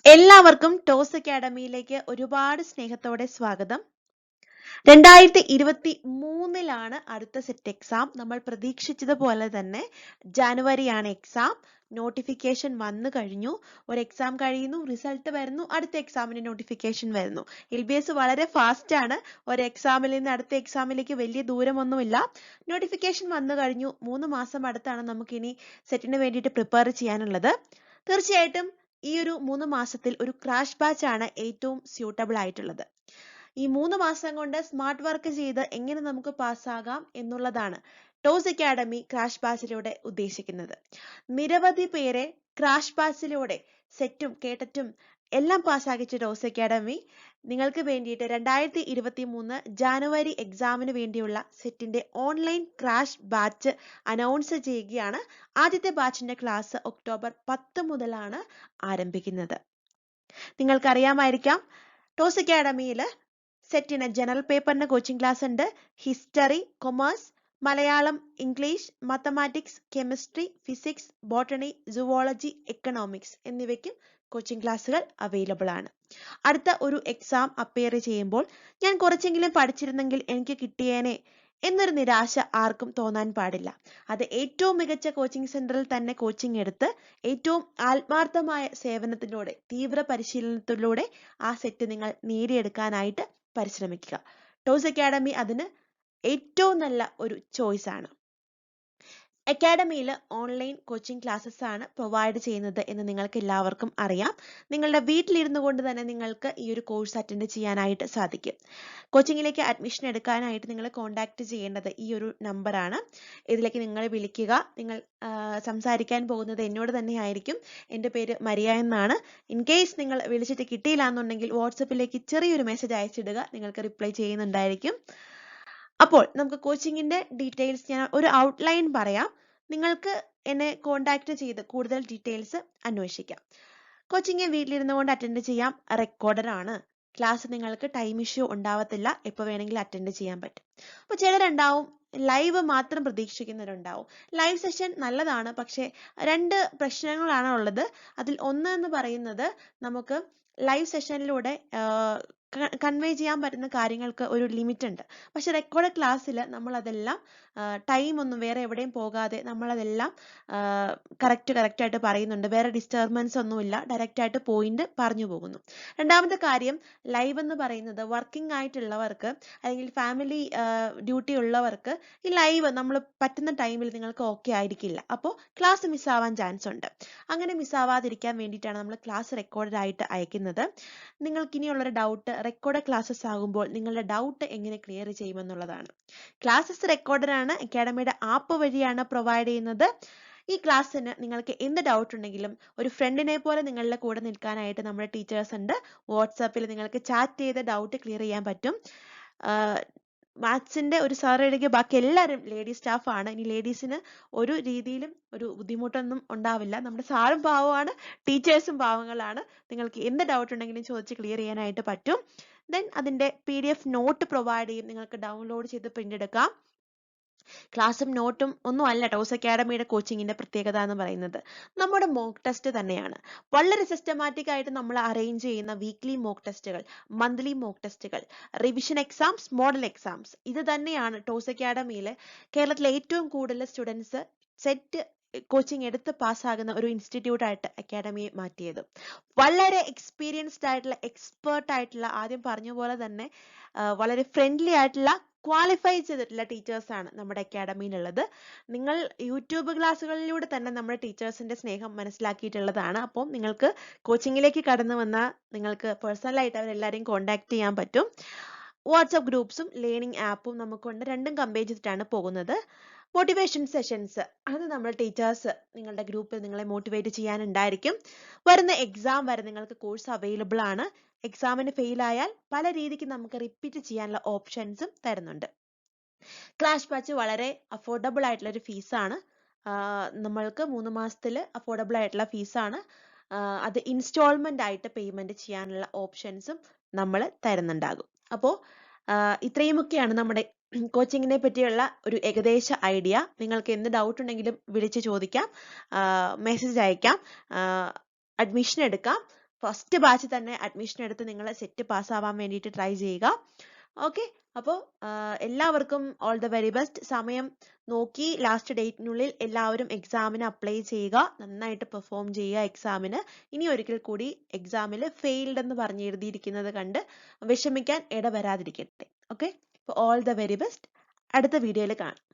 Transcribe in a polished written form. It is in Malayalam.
എല്ലാവർക്കും ടോസ് അക്കാഡമിയിലേക്ക് ഒരുപാട് സ്നേഹത്തോടെ സ്വാഗതം. 2023 അടുത്ത സെറ്റ് എക്സാം. നമ്മൾ പ്രതീക്ഷിച്ചതുപോലെ തന്നെ ജനുവരിയാണ് എക്സാം. നോട്ടിഫിക്കേഷൻ വന്നു കഴിഞ്ഞു. ഒരു എക്സാം കഴിയുന്നു, റിസൾട്ട് വരുന്നു, അടുത്ത എക്സാമിന് നോട്ടിഫിക്കേഷൻ വരുന്നു. LBS വളരെ ഫാസ്റ്റ് ആണ്. ഒരു എക്സാമിൽ നിന്ന് അടുത്ത എക്സാമിലേക്ക് വലിയ ദൂരമൊന്നുമില്ല. നോട്ടിഫിക്കേഷൻ വന്നു കഴിഞ്ഞു. 3 മാസം അടുത്താണ് നമുക്കിനി സെറ്റിന് വേണ്ടിയിട്ട് പ്രിപ്പയർ ചെയ്യാനുള്ളത്. തീർച്ചയായിട്ടും ഈ ഒരു 3 മാസത്തിൽ ഒരു ക്രാഷ് ബാച്ച് ആണ് ഏറ്റവും സ്യൂട്ടബിൾ ആയിട്ടുള്ളത്. ഈ 3 മാസം കൊണ്ട് സ്മാർട്ട് വർക്ക് ചെയ്ത് എങ്ങനെ നമുക്ക് പാസ്സാകാം എന്നുള്ളതാണ് ടോസ് അക്കാഡമി ക്രാഷ് ബാച്ചിലൂടെ ഉദ്ദേശിക്കുന്നത്. നിരവധി പേരെ ക്രാഷ് ബാച്ചിലൂടെ സെറ്റും കേട്ടറ്റും എല്ലാം പാസ്സാക്കിച്ച ടോസ് അക്കാഡമി നിങ്ങൾക്ക് വേണ്ടിയിട്ട് 2023 ജനുവരി എക്സാമിന് വേണ്ടിയുള്ള സെറ്റിന്റെ ഓൺലൈൻ ക്രാഷ് ബാച്ച് അനൗൺസ് ചെയ്യുകയാണ്. ആദ്യത്തെ ബാച്ചിന്റെ ക്ലാസ് ഒക്ടോബർ 10 മുതലാണ് ആരംഭിക്കുന്നത്. നിങ്ങൾക്കറിയാമായിരിക്കാം, ടോസ് അക്കാഡമിയിൽ സെറ്റിന് ജനറൽ പേപ്പറിന് കോച്ചിങ് ക്ലാസ് ഉണ്ട്. History, commerce, Malayalam, English, mathematics, chemistry, physics, botany, zoology, economics എന്നിവയ്ക്കും കോച്ചിങ് ക്ലാസ്സുകൾ അവൈലബിൾ ആണ്. അടുത്ത ഒരു എക്സാം അപ്പിയർ ചെയ്യുമ്പോൾ ഞാൻ കുറച്ചെങ്കിലും പഠിച്ചിരുന്നെങ്കിൽ എനിക്ക് കിട്ടിയേനെ എന്നൊരു നിരാശ ആർക്കും തോന്നാൻ പാടില്ല. അത് ഏറ്റവും മികച്ച കോച്ചിങ് സെന്ററിൽ തന്നെ കോച്ചിങ് എടുത്ത് ഏറ്റവും ആത്മാർത്ഥമായ സേവനത്തിലൂടെ, തീവ്ര പരിശീലനത്തിലൂടെ ആ സെറ്റ് നിങ്ങൾ നേടിയെടുക്കാനായിട്ട് പരിശ്രമിക്കുക. ടോസ് അക്കാഡമി അതിന് ഏറ്റവും നല്ല ഒരു ചോയ്സ് ആണ്. അക്കാഡമിയിൽ ഓൺലൈൻ കോച്ചിങ് ക്ലാസ്സസ് ആണ് പ്രൊവൈഡ് ചെയ്യുന്നത് എന്ന് നിങ്ങൾക്ക് എല്ലാവർക്കും അറിയാം. നിങ്ങളുടെ വീട്ടിലിരുന്നു കൊണ്ട് തന്നെ നിങ്ങൾക്ക് ഈ ഒരു കോഴ്സ് അറ്റൻഡ് ചെയ്യാനായിട്ട് സാധിക്കും. കോച്ചിങ്ങിലേക്ക് അഡ്മിഷൻ എടുക്കാനായിട്ട് നിങ്ങൾ കോൺടാക്ട് ചെയ്യേണ്ടത് ഈ ഒരു നമ്പറാണ്. ഇതിലേക്ക് നിങ്ങൾ വിളിക്കുക. നിങ്ങൾ സംസാരിക്കാൻ പോകുന്നത് എന്നോട് തന്നെ ആയിരിക്കും. എൻ്റെ പേര് മരിയ എന്നാണ്. ഇൻ കേസ് നിങ്ങൾ വിളിച്ചിട്ട് കിട്ടിയില്ല എന്നുണ്ടെങ്കിൽ വാട്സപ്പിലേക്ക് ചെറിയൊരു മെസ്സേജ് അയച്ചിടുക. നിങ്ങൾക്ക് റിപ്ലൈ ചെയ്യുന്നുണ്ടായിരിക്കും. അപ്പോൾ നമുക്ക് കോച്ചിങ്ങിന്റെ ഡീറ്റെയിൽസ് ഞാൻ ഒരു ഔട്ട്ലൈൻ പറയാം. നിങ്ങൾക്ക് എന്നെ കോൺടാക്ട് ചെയ്ത് കൂടുതൽ ഡീറ്റെയിൽസ് അന്വേഷിക്കാം. കോച്ചിങ് വീട്ടിലിരുന്നു കൊണ്ട് അറ്റൻഡ് ചെയ്യാം. റെക്കോർഡഡ് ആണ്. ക്ലാസ് നിങ്ങൾക്ക് ടൈം ഇഷ്യൂ ഉണ്ടാവത്തില്ല. എപ്പോൾ വേണമെങ്കിലും അറ്റൻഡ് ചെയ്യാൻ പറ്റും. അപ്പോൾ ചിലരുണ്ടാവും ലൈവ് മാത്രം പ്രതീക്ഷിക്കുന്നവരുണ്ടാവും. ലൈവ് സെഷൻ നല്ലതാണ്, പക്ഷേ 2 പ്രശ്നങ്ങളാണ് ഉള്ളത്. അതിൽ ഒന്ന് എന്ന് പറയുന്നത്, നമുക്ക് ലൈവ് സെഷനിലൂടെ കൺവേ ചെയ്യാൻ പറ്റുന്ന കാര്യങ്ങൾക്ക് ഒരു ലിമിറ്റ് ഉണ്ട്. പക്ഷെ റെക്കോർഡ് ക്ലാസ്സിൽ നമ്മൾ അതെല്ലാം ടൈം ഒന്നും വേറെ എവിടെയും പോകാതെ നമ്മളതെല്ലാം കറക്റ്റ് ആയിട്ട് പറയുന്നുണ്ട്. വേറെ ഡിസ്റ്റർബൻസ് ഒന്നുമില്ല. ഡയറക്റ്റ് ആയിട്ട് പോയിന്റ് പറഞ്ഞു പോകുന്നു. രണ്ടാമത്തെ കാര്യം, ലൈവ് എന്ന് പറയുന്നത് വർക്കിംഗ് ആയിട്ടുള്ളവർക്ക് അല്ലെങ്കിൽ ഫാമിലി ഡ്യൂട്ടി ഉള്ളവർക്ക് ഈ ലൈവ് നമ്മൾ പറ്റുന്ന ടൈമിൽ നിങ്ങൾക്ക് ഓക്കെ ആയിരിക്കില്ല. അപ്പോൾ ക്ലാസ് മിസ്സാവാൻ ചാൻസ് ഉണ്ട്. അങ്ങനെ മിസ്സാവാതിരിക്കാൻ വേണ്ടിയിട്ടാണ് നമ്മൾ ക്ലാസ് റെക്കോർഡ് ആയിട്ട് അയക്കുന്നത്. നിങ്ങൾക്ക് ഇനിയുള്ളൊരു ഡൗട്ട്, റെക്കോർഡ് ക്ലാസ്സസ് ആകുമ്പോൾ നിങ്ങളുടെ ഡൗട്ട് എങ്ങനെ ക്ലിയർ ചെയ്യുമെന്നുള്ളതാണ്. ക്ലാസ്സസ് റെക്കോർഡഡ് ആണ്. അക്കാഡമിയുടെ ആപ്പ് വഴിയാണ് പ്രൊവൈഡ് ചെയ്യുന്നത്. ഈ ക്ലാസ്സിന് നിങ്ങൾക്ക് എന്ത് ഡൗട്ട് ഉണ്ടെങ്കിലും ഒരു ഫ്രണ്ടിനെ പോലെ നിങ്ങളുടെ കൂടെ നിൽക്കാനായിട്ട് നമ്മുടെ ടീച്ചേഴ്സ് ഉണ്ട്. വാട്സാപ്പിൽ നിങ്ങൾക്ക് ചാറ്റ് ചെയ്ത് ഡൗട്ട് ക്ലിയർ ചെയ്യാൻ പറ്റും. മാത്സിന്റെ ഒരു സാർ ഒഴികെ ബാക്കി എല്ലാവരും ലേഡീസ് സ്റ്റാഫ് ആണ്. ഇനി ലേഡീസിന് ഒരു രീതിയിലും ഒരു ബുദ്ധിമുട്ടൊന്നും ഉണ്ടാവില്ല. നമ്മുടെ സാറും പാവമാണ്, ടീച്ചേഴ്സും പാവങ്ങളാണ്. നിങ്ങൾക്ക് എന്ത് ഡൗട്ട് ഉണ്ടെങ്കിലും ചോദിച്ച് ക്ലിയർ ചെയ്യാനായിട്ട് പറ്റും. ദെൻ അതിന്റെ PDF നോട്ട് പ്രൊവൈഡ് ചെയ്യും. നിങ്ങൾക്ക് ഡൗൺലോഡ് ചെയ്ത് പ്രിന്റ് എടുക്കാം. ക്ലാസ്സും നോട്ടും ഒന്നും അല്ല ടോസ് അക്കാഡമിയുടെ കോച്ചിങ്ങിന്റെ പ്രത്യേകത എന്ന് പറയുന്നത്. നമ്മുടെ മോക്ക് ടെസ്റ്റ് തന്നെയാണ്. വളരെ സിസ്റ്റമാറ്റിക് ആയിട്ട് നമ്മൾ അറേഞ്ച് ചെയ്യുന്ന വീക്ക്ലി മോക്ക് ടെസ്റ്റുകൾ, മന്ത്ലി മോക്ക് ടെസ്റ്റുകൾ, റിവിഷൻ എക്സാംസ്, മോഡൽ എക്സാംസ്, ഇത് തന്നെയാണ് ടോസ് അക്കാഡമിയിലെ കേരളത്തിലെ ഏറ്റവും കൂടുതൽ സ്റ്റുഡൻസ് സെറ്റ് കോച്ചിങ് എടുത്ത് പാസ്സാകുന്ന ഒരു ഇൻസ്റ്റിറ്റ്യൂട്ട് ആയിട്ട് അക്കാഡമിയെ മാറ്റിയത്. വളരെ എക്സ്പീരിയൻസ്ഡ് ആയിട്ടുള്ള, എക്സ്പേർട്ട് ആയിട്ടുള്ള, ആദ്യം പറഞ്ഞ പോലെ തന്നെ വളരെ ഫ്രണ്ട്ലി ആയിട്ടുള്ള, ക്വാളിഫൈ ചെയ്തിട്ടുള്ള ടീച്ചേഴ്സ് ആണ് നമ്മുടെ അക്കാഡമിയിലുള്ളത്. നിങ്ങൾ യൂട്യൂബ് ക്ലാസ്സുകളിലൂടെ തന്നെ നമ്മുടെ ടീച്ചേഴ്സിന്റെ സ്നേഹം മനസ്സിലാക്കിയിട്ടുള്ളതാണ്. അപ്പോൾ നിങ്ങൾക്ക് കോച്ചിങ്ങിലേക്ക് കടന്നു വന്നാൽ നിങ്ങൾക്ക് പേഴ്സണലായിട്ട് അവരെല്ലാവരെയും കോൺടാക്ട് ചെയ്യാൻ പറ്റും. വാട്സ്ആപ്പ് ഗ്രൂപ്പ്സും ലേണിംഗ് ആപ്പും നമുക്കുണ്ട്. രണ്ടും കമ്പയർ ചെയ്തിട്ടാണ് പോകുന്നത്. മോട്ടിവേഷൻ സെഷൻസ്, അത് നമ്മൾ ടീച്ചേഴ്സ് നിങ്ങളുടെ ഗ്രൂപ്പിൽ നിങ്ങളെ മോട്ടിവേറ്റ് ചെയ്യാനുണ്ടായിരിക്കും. വരുന്ന എക്സാം വരെ നിങ്ങൾക്ക് കോഴ്സ് അവൈലബിൾ ആണ്. എക്സാമിന് ഫെയിൽ ആയാൽ പല രീതിക്ക് നമുക്ക് റിപ്പീറ്റ് ചെയ്യാനുള്ള ഓപ്ഷൻസും തരുന്നുണ്ട്. ക്ലാഷ് ബാച്ച് വളരെ അഫോർഡബിൾ ആയിട്ടുള്ള ഒരു ഫീസാണ്. നമ്മൾക്ക് 3 മാസത്തിൽ അഫോർഡബിൾ ആയിട്ടുള്ള ഫീസാണ്. അത് ഇൻസ്റ്റാൾമെന്റ് ആയിട്ട് പേയ്മെന്റ് ചെയ്യാനുള്ള ഓപ്ഷൻസും നമ്മൾ തരുന്നുണ്ടാകും. അപ്പോൾ ഇത്രയുമൊക്കെയാണ് നമ്മുടെ കോച്ചിങ്ങിനെ പറ്റിയുള്ള ഒരു ഏകദേശ ഐഡിയ. നിങ്ങൾക്ക് എന്ത് ഡൗട്ട് ഉണ്ടെങ്കിലും വിളിച്ച് ചോദിക്കാം, മെസ്സേജ് അയക്കാം, അഡ്മിഷൻ എടുക്കാം. ഫസ്റ്റ് ബാച്ച് തന്നെ അഡ്മിഷൻ എടുത്ത് നിങ്ങൾ സെറ്റ് പാസ്സാവാൻ വേണ്ടിയിട്ട് ട്രൈ ചെയ്യുക. ഓക്കെ, അപ്പോൾ എല്ലാവർക്കും ഓൾ ദ വെരി ബെസ്റ്റ്. സമയം നോക്കി ലാസ്റ്റ് ഡേറ്റിനുള്ളിൽ എല്ലാവരും എക്സാമിന് അപ്ലൈ ചെയ്യുക, നന്നായിട്ട് പെർഫോം ചെയ്യുക എക്സാമിന്. ഇനി ഒരിക്കൽ കൂടി എക്സാമിൽ ഫെയിൽഡ് എന്ന് പറഞ്ഞ് എഴുതിയിരിക്കുന്നത് കണ്ട് വിഷമിക്കാൻ ഇടവരാതിരിക്കട്ടെ. ഓക്കെ, അപ്പോൾ ഓൾ ദ വെരി ബെസ്റ്റ്. അടുത്ത വീഡിയോയിൽ കാണാം.